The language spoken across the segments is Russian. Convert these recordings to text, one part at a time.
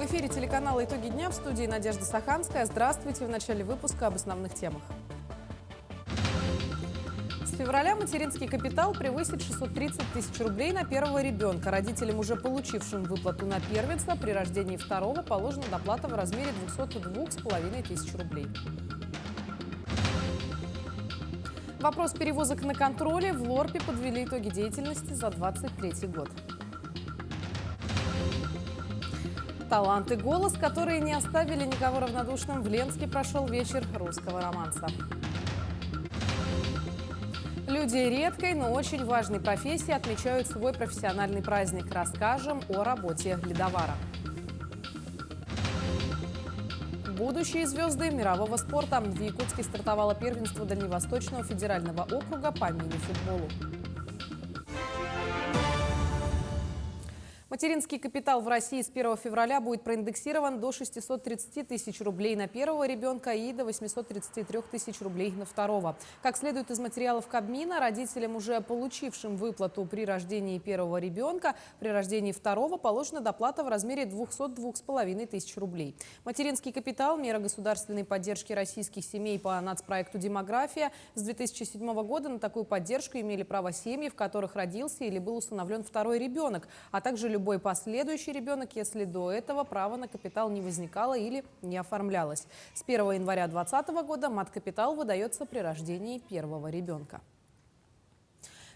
В эфире телеканала «Итоги дня», в студии Надежда Саханская. Здравствуйте. В начале выпуска об основных темах. С февраля материнский капитал превысит 630 тысяч рублей на первого ребенка. Родителям, уже получившим выплату на первенца, при рождении второго положена доплата в размере 202,5 тысяч рублей. Вопрос перевозок на контроле. В ЛОРПе подвели итоги деятельности за 2023 год. Талант и голос, которые не оставили никого равнодушным. В Ленске прошел вечер русского романса. Люди редкой, но очень важной профессии отмечают свой профессиональный праздник. Расскажем о работе ледовара. Будущие звезды мирового спорта. В Якутске стартовало первенство Дальневосточного федерального округа по мини-футболу. Материнский капитал в России с 1 февраля будет проиндексирован до 630 тысяч рублей на первого ребенка и до 833 тысяч рублей на второго. Как следует из материалов Кабмина, родителям, уже получившим выплату при рождении первого ребенка, при рождении второго положена доплата в размере 202,5 тысяч рублей. Материнский капитал – мера государственной поддержки российских семей по нацпроекту «Демография». С 2007 года на такую поддержку имели право семьи, в которых родился или был усыновлен второй ребенок, а также любой последующий ребенок, если до этого права на капитал не возникало или не оформлялось. С 1 января 2020 года мат-капитал выдается при рождении первого ребенка.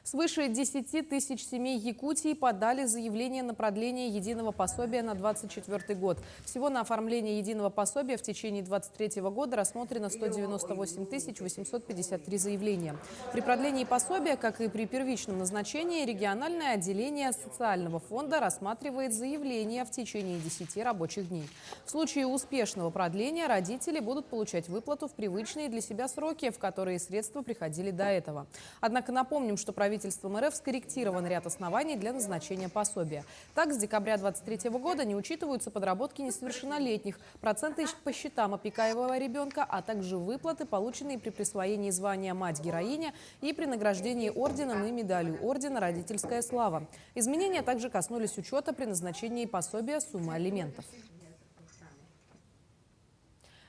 Свыше 10 тысяч семей Якутии подали заявление на продление единого пособия на 2024 год. Всего на оформление единого пособия в течение 2023 года рассмотрено 198 853 заявления. При продлении пособия, как и при первичном назначении, региональное отделение социального фонда рассматривает заявления в течение 10 рабочих дней. В случае успешного продления родители будут получать выплату в привычные для себя сроки, в которые средства приходили до этого. Однако напомним, что правительством РФ скорректирован ряд оснований для назначения пособия. Так, с декабря 2023 года не учитываются подработки несовершеннолетних, проценты по счетам опекаемого ребенка, а также выплаты, полученные при присвоении звания «Мать-героиня» и при награждении орденом и медалью ордена «Родительская слава». Изменения также коснулись учета при назначении пособия суммы алиментов.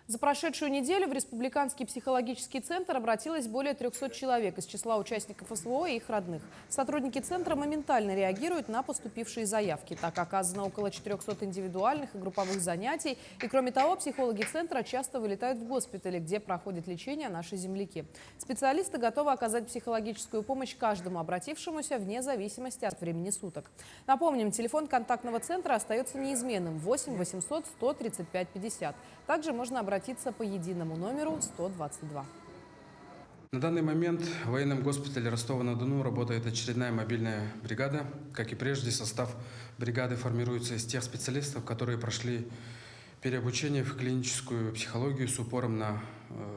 За прошедшую неделю в Республиканский психологический центр обратилось более 300 человек из числа участников СВО и их родных. Сотрудники центра моментально реагируют на поступившие заявки. Так оказано около 400 индивидуальных и групповых занятий. И кроме того, психологи центра часто вылетают в госпитали, где проходит лечение наши земляки. Специалисты готовы оказать психологическую помощь каждому обратившемуся вне зависимости от времени суток. Напомним, телефон контактного центра остается неизменным – 8 800 135 50. Также можно обратиться по единому номеру 122. На данный момент в военном госпитале Ростова-на-Дону работает очередная мобильная бригада. Как и прежде, состав бригады формируется из тех специалистов, которые прошли переобучение в клиническую психологию с упором на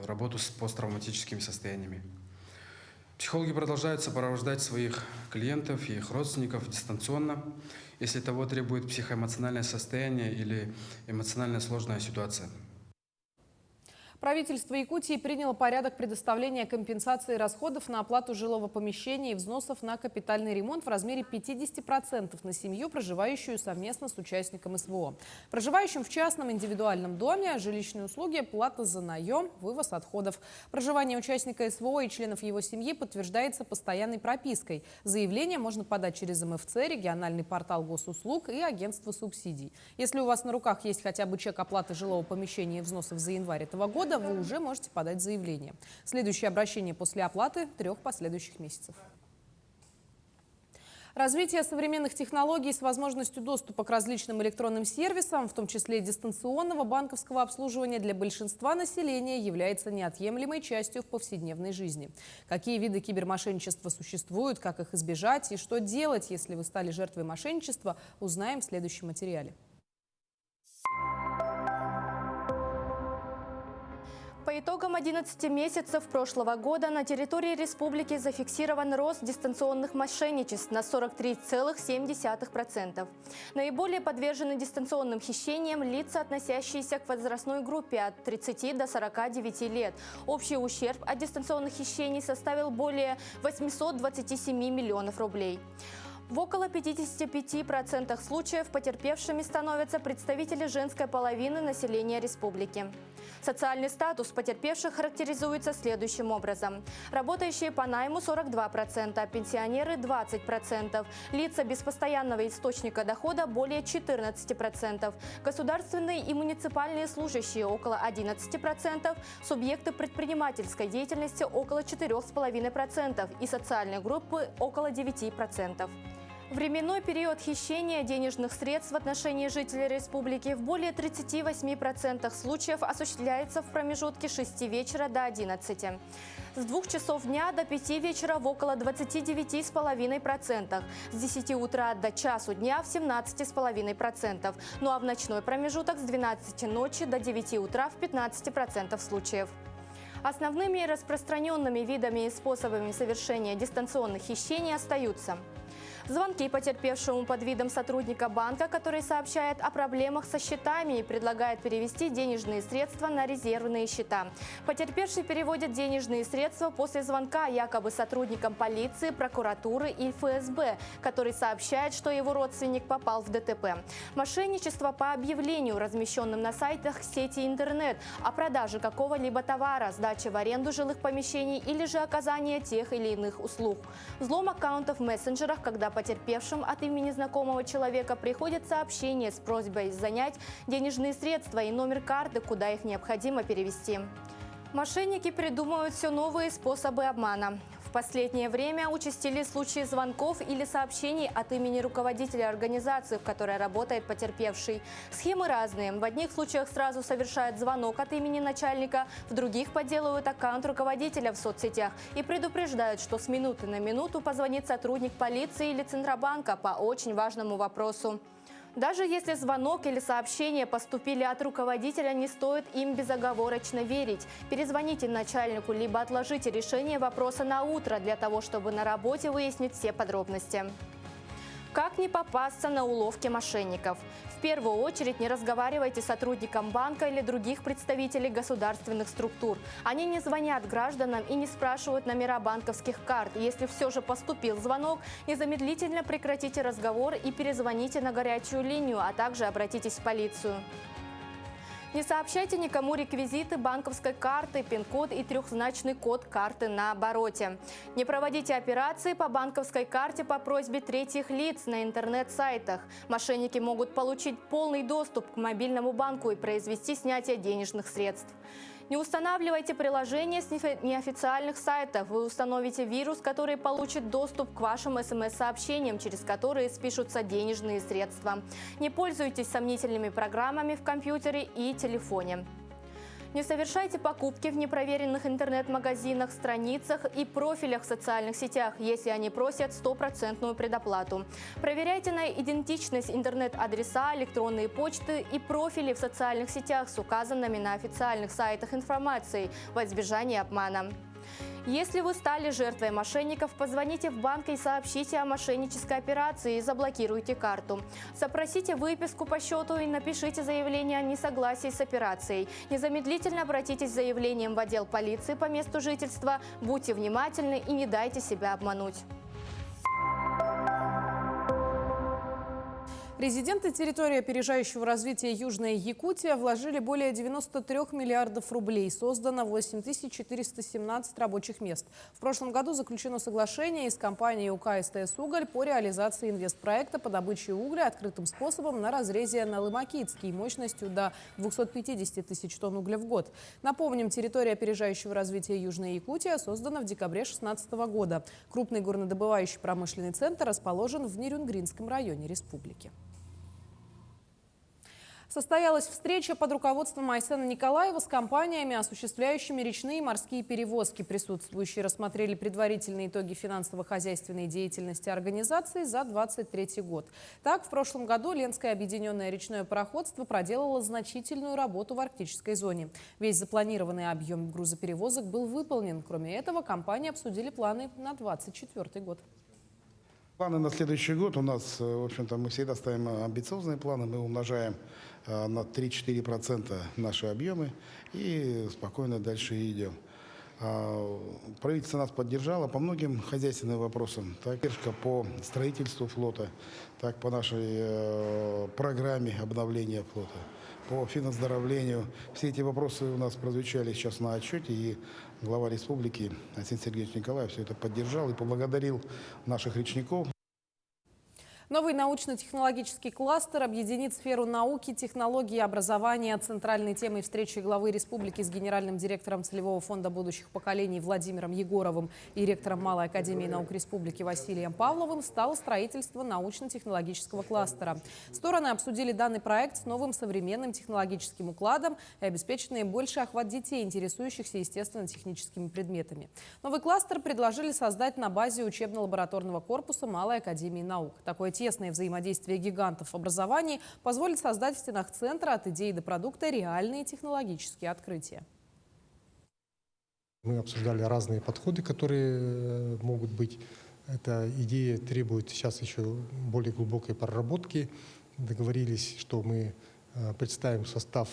работу с посттравматическими состояниями. Психологи продолжают сопровождать своих клиентов и их родственников дистанционно, если того требует психоэмоциональное состояние или эмоционально сложная ситуация. Правительство Якутии приняло порядок предоставления компенсации расходов на оплату жилого помещения и взносов на капитальный ремонт в размере 50% на семью, проживающую совместно с участником СВО. Проживающим в частном индивидуальном доме жилищные услуги, плата за наем, вывоз отходов. Проживание участника СВО и членов его семьи подтверждается постоянной пропиской. Заявление можно подать через МФЦ, региональный портал госуслуг и агентство субсидий. Если у вас на руках есть хотя бы чек оплаты жилого помещения и взносов за январь этого года, вы уже можете подать заявление. Следующее обращение после оплаты 3 последующих месяцев. Развитие современных технологий с возможностью доступа к различным электронным сервисам, в том числе дистанционного банковского обслуживания, для большинства населения является неотъемлемой частью в повседневной жизни. Какие виды кибермошенничества существуют, как их избежать и что делать, если вы стали жертвой мошенничества, узнаем в следующем материале. По итогам 11 месяцев прошлого года на территории республики зафиксирован рост дистанционных мошенничеств на 43,7%. Наиболее подвержены дистанционным хищениям лица, относящиеся к возрастной группе от 30 до 49 лет. Общий ущерб от дистанционных хищений составил более 827 миллионов рублей. В около 55% случаев потерпевшими становятся представители женской половины населения республики. Социальный статус потерпевших характеризуется следующим образом. Работающие по найму 42%, пенсионеры 20%, лица без постоянного источника дохода более 14%, государственные и муниципальные служащие около 11%, субъекты предпринимательской деятельности около 4,5% и социальные группы около 9%. Временной период хищения денежных средств в отношении жителей республики в более 38% случаев осуществляется в промежутке с 6 вечера до 11. С 2 часов дня до 5 вечера в около 29,5%, с 10 утра до часу дня в 17,5%, ну а в ночной промежуток с 12 ночи до 9 утра в 15% случаев. Основными и распространенными видами и способами совершения дистанционных хищений остаются: звонки потерпевшему под видом сотрудника банка, который сообщает о проблемах со счетами и предлагает перевести денежные средства на резервные счета. Потерпевший переводит денежные средства после звонка якобы сотрудникам полиции, прокуратуры и ФСБ, который сообщает, что его родственник попал в ДТП. Мошенничество по объявлению, размещенным на сайтах сети интернет, о продаже какого-либо товара, сдаче в аренду жилых помещений или же оказание тех или иных услуг. Взлом аккаунтов в мессенджерах, когда потерпевшим от имени знакомого человека приходит сообщение с просьбой занять денежные средства и номер карты, куда их необходимо перевести. Мошенники придумывают все новые способы обмана. В последнее время участились случаи звонков или сообщений от имени руководителя организации, в которой работает потерпевший. Схемы разные. В одних случаях сразу совершают звонок от имени начальника, в других подделывают аккаунт руководителя в соцсетях и предупреждают, что с минуты на минуту позвонит сотрудник полиции или Центробанка по очень важному вопросу. Даже если звонок или сообщение поступили от руководителя, не стоит им безоговорочно верить. Перезвоните начальнику, либо отложите решение вопроса на утро для того, чтобы на работе выяснить все подробности. Как не попасться на уловки мошенников? В первую очередь не разговаривайте с сотрудником банка или других представителей государственных структур. Они не звонят гражданам и не спрашивают номера банковских карт. Если все же поступил звонок, незамедлительно прекратите разговор и перезвоните на горячую линию, а также обратитесь в полицию. Не сообщайте никому реквизиты банковской карты, пин-код и трехзначный код карты на обороте. Не проводите операции по банковской карте по просьбе третьих лиц на интернет-сайтах. Мошенники могут получить полный доступ к мобильному банку и произвести снятие денежных средств. Не устанавливайте приложения с неофициальных сайтов. Вы установите вирус, который получит доступ к вашим СМС-сообщениям, через которые спишутся денежные средства. Не пользуйтесь сомнительными программами в компьютере и телефоне. Не совершайте покупки в непроверенных интернет-магазинах, страницах и профилях в социальных сетях, если они просят стопроцентную предоплату. Проверяйте на идентичность интернет-адреса, электронные почты и профили в социальных сетях с указанными на официальных сайтах информацией во избежание обмана. Если вы стали жертвой мошенников, позвоните в банк и сообщите о мошеннической операции и заблокируйте карту. Запросите выписку по счету и напишите заявление о несогласии с операцией. Незамедлительно обратитесь с заявлением в отдел полиции по месту жительства. Будьте внимательны и не дайте себя обмануть. Резиденты территории опережающего развития Южная Якутия вложили более 93 миллиардов рублей. Создано 8417 рабочих мест. В прошлом году заключено соглашение с компанией УК СТС «Уголь» по реализации инвестпроекта по добыче угля открытым способом на разрезе Налымакитский мощностью до 250 тысяч тонн угля в год. Напомним, территория опережающего развития Южная Якутия создана в декабре 2016 года. Крупный горнодобывающий промышленный центр расположен в Нерюнгринском районе республики. Состоялась встреча под руководством Айсена Николаева с компаниями, осуществляющими речные и морские перевозки. Присутствующие рассмотрели предварительные итоги финансово-хозяйственной деятельности организации за 2023 год. Так, в прошлом году Ленское объединенное речное пароходство проделало значительную работу в арктической зоне. Весь запланированный объем грузоперевозок был выполнен. Кроме этого, компании обсудили планы на 2024 год. Планы на следующий год у нас, в общем-то, мы всегда ставим амбициозные планы. Мы умножаем на 3-4% наши объемы и спокойно дальше идем. Правительство нас поддержало по многим хозяйственным вопросам. Так, поддержка по строительству флота, так по нашей программе обновления флота, по финоздоровлению. Все эти вопросы у нас прозвучали сейчас на отчете, и глава республики Арсений Сергеевич Николаев все это поддержал и поблагодарил наших речников. Новый научно-технологический кластер объединит сферу науки, технологий и образования. Центральной темой встречи главы республики с генеральным директором Целевого фонда будущих поколений Владимиром Егоровым и ректором Малой академии наук республики Василием Павловым стало строительство научно-технологического кластера. Стороны обсудили данный проект с новым современным технологическим укладом и обеспечат наибольший охват детей, интересующихся естественно-техническими предметами. Новый кластер предложили создать на базе учебно-лабораторного корпуса Малой академии наук. Такое тесное взаимодействие гигантов в образовании позволит создать в стенах центра от идеи до продукта реальные технологические открытия. Мы обсуждали разные подходы, которые могут быть. Эта идея требует сейчас еще более глубокой проработки. Договорились, что мы представим состав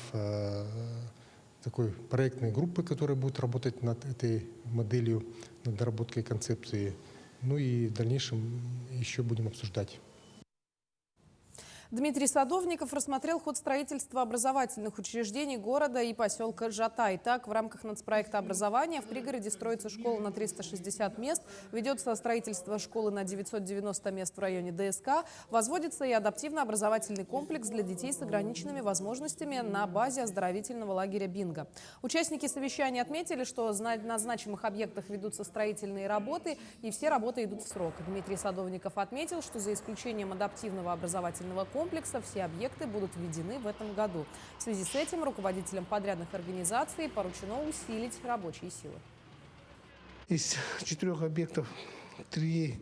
такой проектной группы, которая будет работать над этой моделью, над доработкой концепции. Ну и в дальнейшем еще будем обсуждать. Дмитрий Садовников рассмотрел ход строительства образовательных учреждений города и поселка Жатай. Так, в рамках нацпроекта образования в пригороде строится школа на 360 мест, ведется строительство школы на 990 мест в районе ДСК, возводится и адаптивно-образовательный комплекс для детей с ограниченными возможностями на базе оздоровительного лагеря «Бинго». Участники совещания отметили, что на значимых объектах ведутся строительные работы, и все работы идут в срок. Дмитрий Садовников отметил, что за исключением адаптивного образовательного комплекса все объекты будут введены в этом году. В связи с этим руководителям подрядных организаций поручено усилить рабочие силы. Из 4 объектов 3,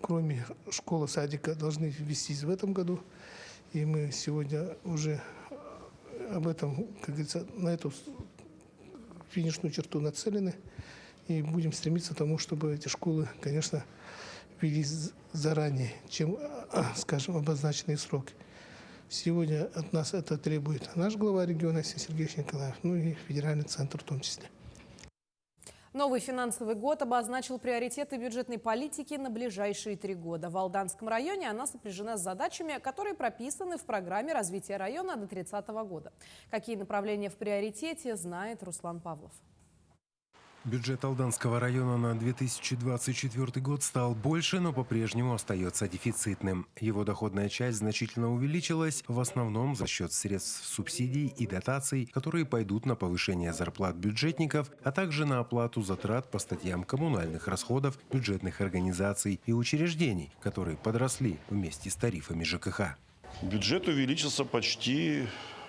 кроме школы, садика, должны ввестись в этом году. И мы сегодня уже об этом, как говорится, на эту финишную черту нацелены. И будем стремиться к тому, чтобы эти школы, конечно, ввелись заранее, чем, скажем, обозначенные сроки. Сегодня от нас это требует наш глава региона Арсений Сергеевич Николаев, ну и федеральный центр в том числе. Новый финансовый год обозначил приоритеты бюджетной политики на ближайшие 3 года. В Алданском районе она сопряжена с задачами, которые прописаны в программе развития района до 30 года. Какие направления в приоритете, знает Руслан Павлов. Бюджет Алданского района на 2024 год стал больше, но по-прежнему остается дефицитным. Его доходная часть значительно увеличилась, в основном за счет средств субсидий и дотаций, которые пойдут на повышение зарплат бюджетников, а также на оплату затрат по статьям коммунальных расходов бюджетных организаций и учреждений, которые подросли вместе с тарифами ЖКХ. Бюджет увеличился почти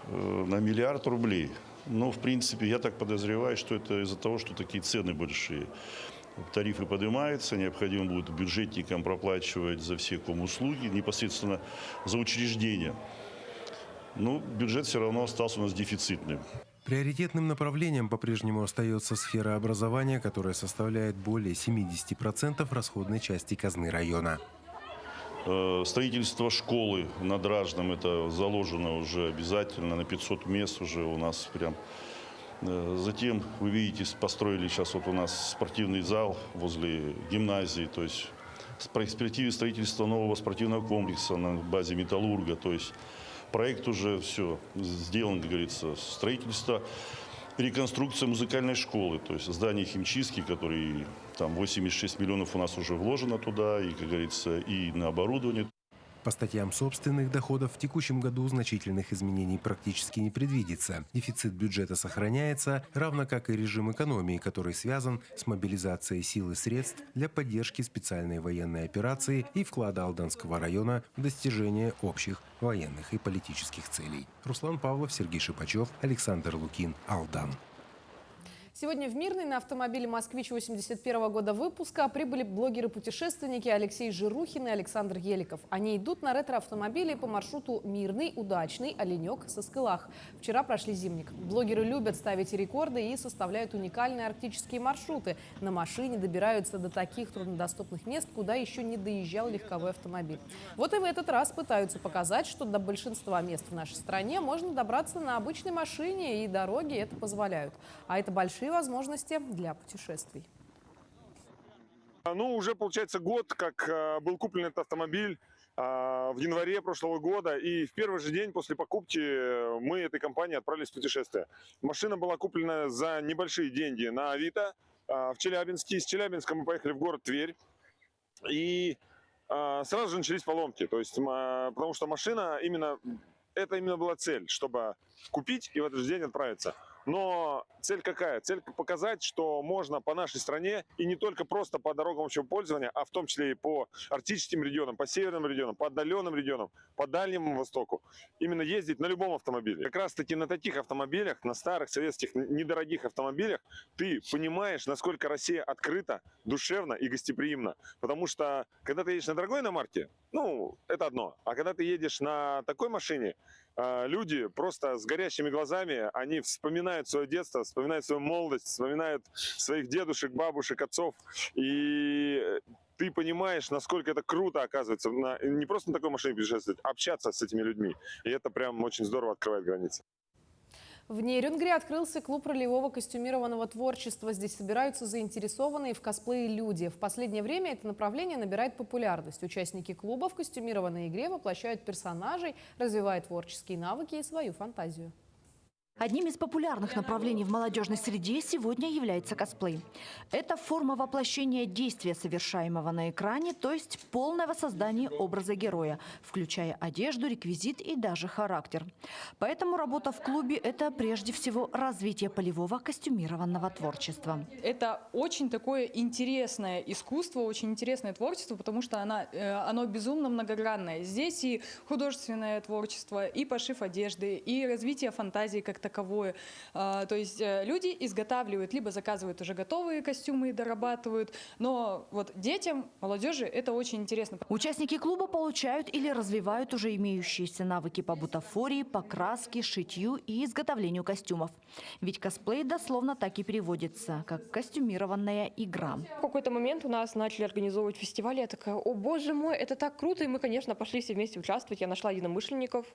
на 1 миллиард рублей. Но, в принципе, я так подозреваю, что это из-за того, что такие цены большие. Тарифы поднимаются, необходимо будет бюджетникам проплачивать за все комуслуги, непосредственно за учреждения. Но бюджет все равно остался у нас дефицитным. Приоритетным направлением по-прежнему остается сфера образования, которая составляет более 70% расходной части казны района. Строительство школы на Дражном, это заложено уже обязательно, на 500 мест уже у нас прям. Затем, вы видите, построили сейчас вот у нас спортивный зал возле гимназии, то есть в перспективе строительства нового спортивного комплекса на базе «Металлурга», то есть проект уже все сделан, как говорится, строительство. Реконструкция музыкальной школы, то есть здание химчистки, который там 86 миллионов у нас уже вложено туда, и, как говорится, и на оборудование. По статьям собственных доходов в текущем году значительных изменений практически не предвидится. Дефицит бюджета сохраняется, равно как и режим экономии, который связан с мобилизацией сил и средств для поддержки специальной военной операции и вклада Алданского района в достижение общих военных и политических целей. Руслан Павлов, Сергей Шипачев, Александр Лукин, Алдан. Сегодня в Мирный на автомобиле «Москвич» 81 года выпуска прибыли блогеры-путешественники Алексей Жирухин и Александр Еликов. Они идут на ретро-автомобиле по маршруту Мирный, Удачный, Оленек, Соскылах. Вчера прошли Зимник. Блогеры любят ставить рекорды и составляют уникальные арктические маршруты. На машине добираются до таких труднодоступных мест, куда еще не доезжал легковой автомобиль. Вот и в этот раз пытаются показать, что до большинства мест в нашей стране можно добраться на обычной машине, и дороги это позволяют. А это большие большие возможности для путешествий. Ну, уже получается год, как был куплен этот автомобиль в январе прошлого года. И в первый же день после покупки мы этой компанией отправились в путешествие. Машина была куплена за небольшие деньги на Авито в Челябинске. Из Челябинска мы поехали в город Тверь. И сразу же начались поломки. То есть, потому что машина это именно была цель, чтобы купить и в этот же день отправиться. Но цель какая? Цель показать, что можно по нашей стране, и не только просто по дорогам общего пользования, а в том числе и по арктическим регионам, по северным регионам, по отдаленным регионам, по Дальнему Востоку, именно ездить на любом автомобиле. Как раз таки на таких автомобилях, на старых советских недорогих автомобилях, ты понимаешь, насколько Россия открыта, душевна и гостеприимна. Потому что, когда ты едешь на дорогой иномарке, ну, это одно. А когда ты едешь на такой машине, люди просто с горящими глазами, они вспоминают свое детство, вспоминают свою молодость, вспоминают своих дедушек, бабушек, отцов. И ты понимаешь, насколько это круто, оказывается, не просто на такой машине путешествовать, а общаться с этими людьми. И это прям очень здорово открывает границы. В Нерюнгри открылся клуб ролевого костюмированного творчества. Здесь собираются заинтересованные в косплее люди. В последнее время это направление набирает популярность. Участники клуба в костюмированной игре воплощают персонажей, развивая творческие навыки и свою фантазию. Одним из популярных направлений в молодежной среде сегодня является косплей. Это форма воплощения действия, совершаемого на экране, то есть полное воссоздание образа героя, включая одежду, реквизит и даже характер. Поэтому работа в клубе – это прежде всего развитие полевого костюмированного творчества. Это очень такое интересное искусство, очень интересное творчество, потому что оно безумно многогранное. Здесь и художественное творчество, и пошив одежды, и развитие фантазии как таковое. То есть люди изготавливают, либо заказывают уже готовые костюмы и дорабатывают. Но вот детям, молодежи это очень интересно. Участники клуба получают или развивают уже имеющиеся навыки по бутафории, покраске, шитью и изготовлению костюмов. Ведь косплей дословно так и переводится, как костюмированная игра. В какой-то момент у нас начали организовывать фестивали. Я такая: о боже мой, это так круто. И мы, конечно, пошли все вместе участвовать. Я нашла единомышленников.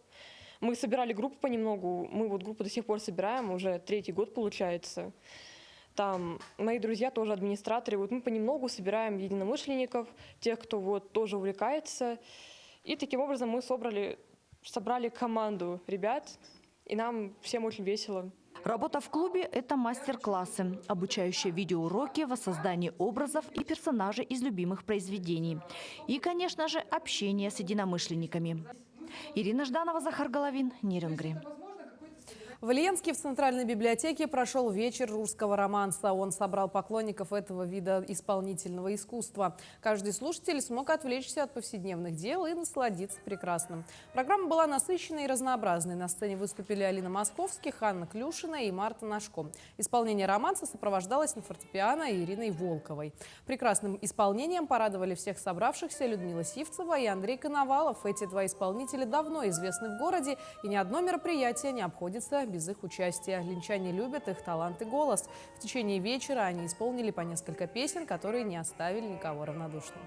Мы собирали группу понемногу. Мы вот группу до сих пор собираем, уже 3-й год получается. Там мои друзья тоже администраторы. Вот мы понемногу собираем единомышленников, тех, кто вот тоже увлекается. И таким образом мы собрали команду ребят, и нам всем очень весело. Работа в клубе – это мастер-классы, обучающие видеоуроки, воссоздании образов и персонажей из любимых произведений. И, конечно же, общение с единомышленниками. Ирина Жданова, Захар Головин, Нерюнгри. В Ильинске в Центральной библиотеке прошел вечер русского романса. Он собрал поклонников этого вида исполнительного искусства. Каждый слушатель смог отвлечься от повседневных дел и насладиться прекрасным. Программа была насыщенной и разнообразной. На сцене выступили Алина Московских, Анна Клюшина и Марта Нашко. Исполнение романса сопровождалось на фортепиано Ириной Волковой. Прекрасным исполнением порадовали всех собравшихся Людмила Сивцева и Андрей Коновалов. Эти два исполнителя давно известны в городе, и ни одно мероприятие не обходится без их участия. Линчане любят их талант и голос. В течение вечера они исполнили по несколько песен, которые не оставили никого равнодушным.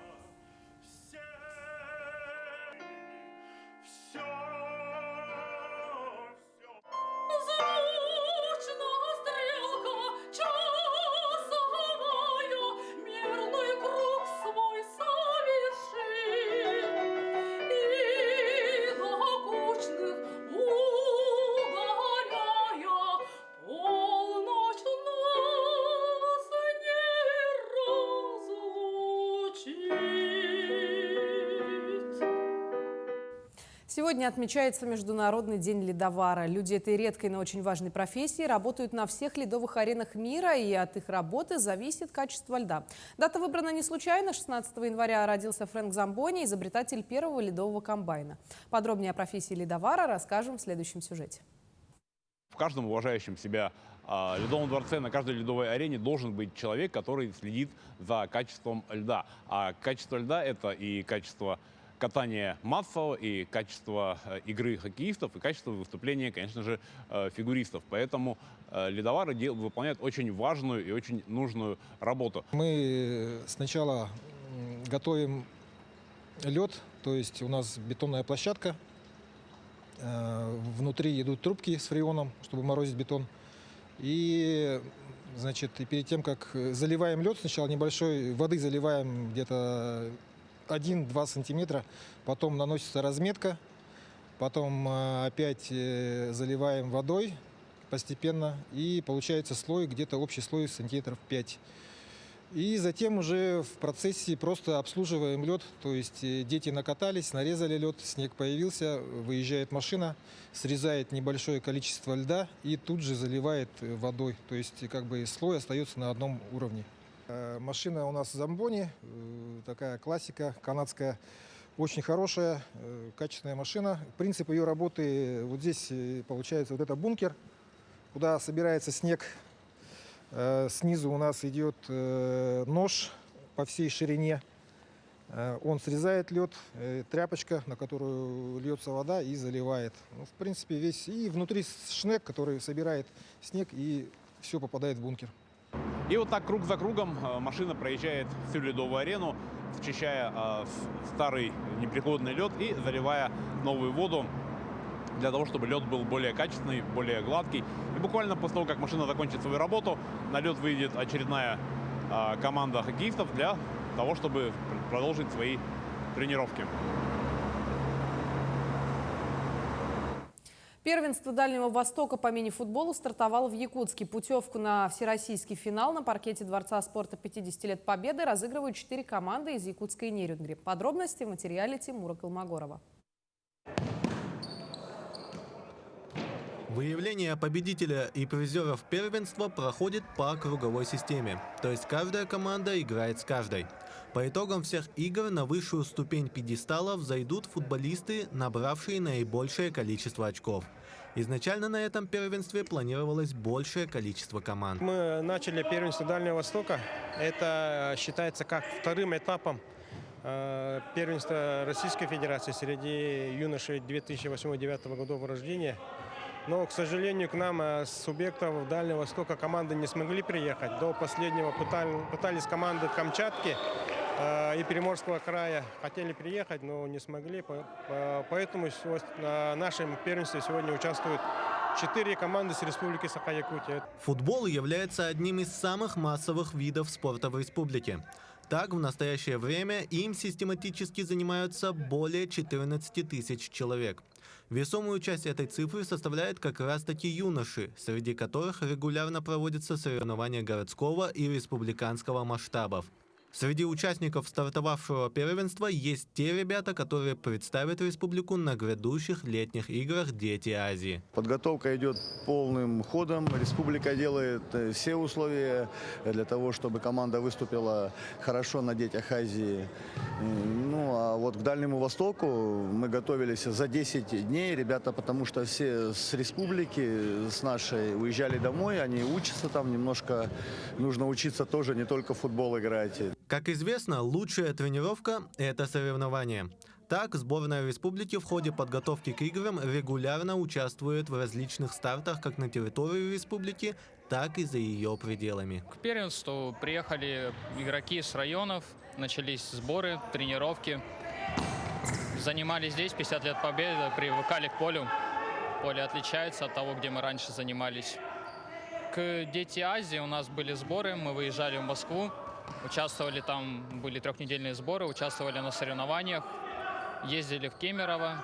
Сегодня отмечается Международный день ледовара. Люди этой редкой, но очень важной профессии работают на всех ледовых аренах мира, и от их работы зависит качество льда. Дата выбрана не случайно. 16 января родился Фрэнк Замбони, изобретатель первого ледового комбайна. Подробнее о профессии ледовара расскажем в следующем сюжете. В каждом уважающем себя ледовом дворце, на каждой ледовой арене должен быть человек, который следит за качеством льда. А качество льда – это и качество катания массового, и качество игры хоккеистов, и качество выступления, конечно же, фигуристов. Поэтому ледовары выполняют очень важную и очень нужную работу. Мы сначала готовим лед, то есть у нас бетонная площадка, внутри идут трубки с фреоном, чтобы морозить бетон. И Значит, и перед тем, как заливаем лед, сначала небольшой воды заливаем где-то 1-2 сантиметра, потом наносится разметка, потом опять заливаем водой постепенно, и получается слой, где-то общий слой сантиметров 5. И затем уже в процессе просто обслуживаем лед, то есть дети накатались, нарезали лед, снег появился, выезжает машина, срезает небольшое количество льда и тут же заливает водой, то есть как бы слой остается на одном уровне. Машина у нас Замбони, такая классика канадская, очень хорошая, качественная машина. Принцип ее работы, вот здесь получается вот это бункер, куда собирается снег. Снизу у нас идет нож по всей ширине. Он срезает лед, тряпочка, на которую льется вода и заливает. Ну, в принципе, весь. И внутри шнек, который собирает снег, и все попадает в бункер. И вот так круг за кругом машина проезжает всю ледовую арену, счищая старый непригодный лед и заливая новую воду, для того, чтобы лед был более качественный, более гладкий. И буквально после того, как машина закончит свою работу, на лед выйдет очередная команда хоккеистов для того, чтобы продолжить свои тренировки. Первенство Дальнего Востока по мини-футболу стартовало в Якутске. Путевку на всероссийский финал на паркете Дворца спорта 50 лет Победы разыгрывают 4 команды из Якутска и Нерюнгри. Подробности в материале Тимура Колмогорова. Выявление победителя и призеров первенства проходит по круговой системе, то есть каждая команда играет с каждой. По итогам всех игр на высшую ступень пьедестала взойдут футболисты, набравшие наибольшее количество очков. Изначально на этом первенстве планировалось большее количество команд. Мы начали первенство Дальнего Востока. Это считается как вторым этапом первенства Российской Федерации среди юношей 2008-2009 годов рождения. Но, к сожалению, к нам с субъектов Дальнего Востока команды не смогли приехать. До последнего пытались команды Камчатки и Приморского края. Хотели приехать, но не смогли. Поэтому на нашем первенстве сегодня участвуют 4 команды с Республики Саха-Якутия. Футбол является одним из самых массовых видов спорта в республике. Так, в настоящее время им систематически занимаются более 14 тысяч человек. Весомую часть этой цифры составляют как раз-таки юноши, среди которых регулярно проводятся соревнования городского и республиканского масштабов. Среди участников стартовавшего первенства есть те ребята, которые представят республику на грядущих летних играх «Дети Азии». Подготовка идет полным ходом. Республика делает все условия для того, чтобы команда выступила хорошо на «Детях Азии». Ну, а вот к Дальнему Востоку мы готовились за 10 дней. Ребята, потому что все с республики, с нашей, уезжали домой, они учатся там немножко. Нужно учиться тоже, не только в футбол играть. Как известно, лучшая тренировка – это соревнования. Так, сборная республики в ходе подготовки к играм регулярно участвует в различных стартах как на территории республики, так и за ее пределами. К первенству приехали игроки с районов, начались сборы, тренировки. Занимались здесь 50 лет Победы, привыкали к полю. Поле отличается от того, где мы раньше занимались. К «Дети Азии» у нас были сборы, мы выезжали в Москву. Участвовали там, были трехнедельные сборы, участвовали на соревнованиях, ездили в Кемерово,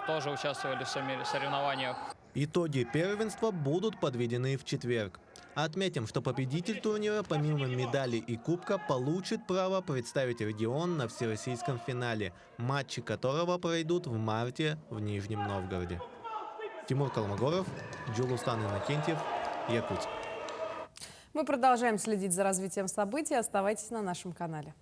тоже участвовали в соревнованиях. Итоги первенства будут подведены в четверг. Отметим, что победитель турнира помимо медали и кубка получит право представить регион на всероссийском финале, матчи которого пройдут в марте в Нижнем Новгороде. Тимур Колмогоров, Джулустан Иннокентьев, Якутск. Мы продолжаем следить за развитием событий. Оставайтесь на нашем канале.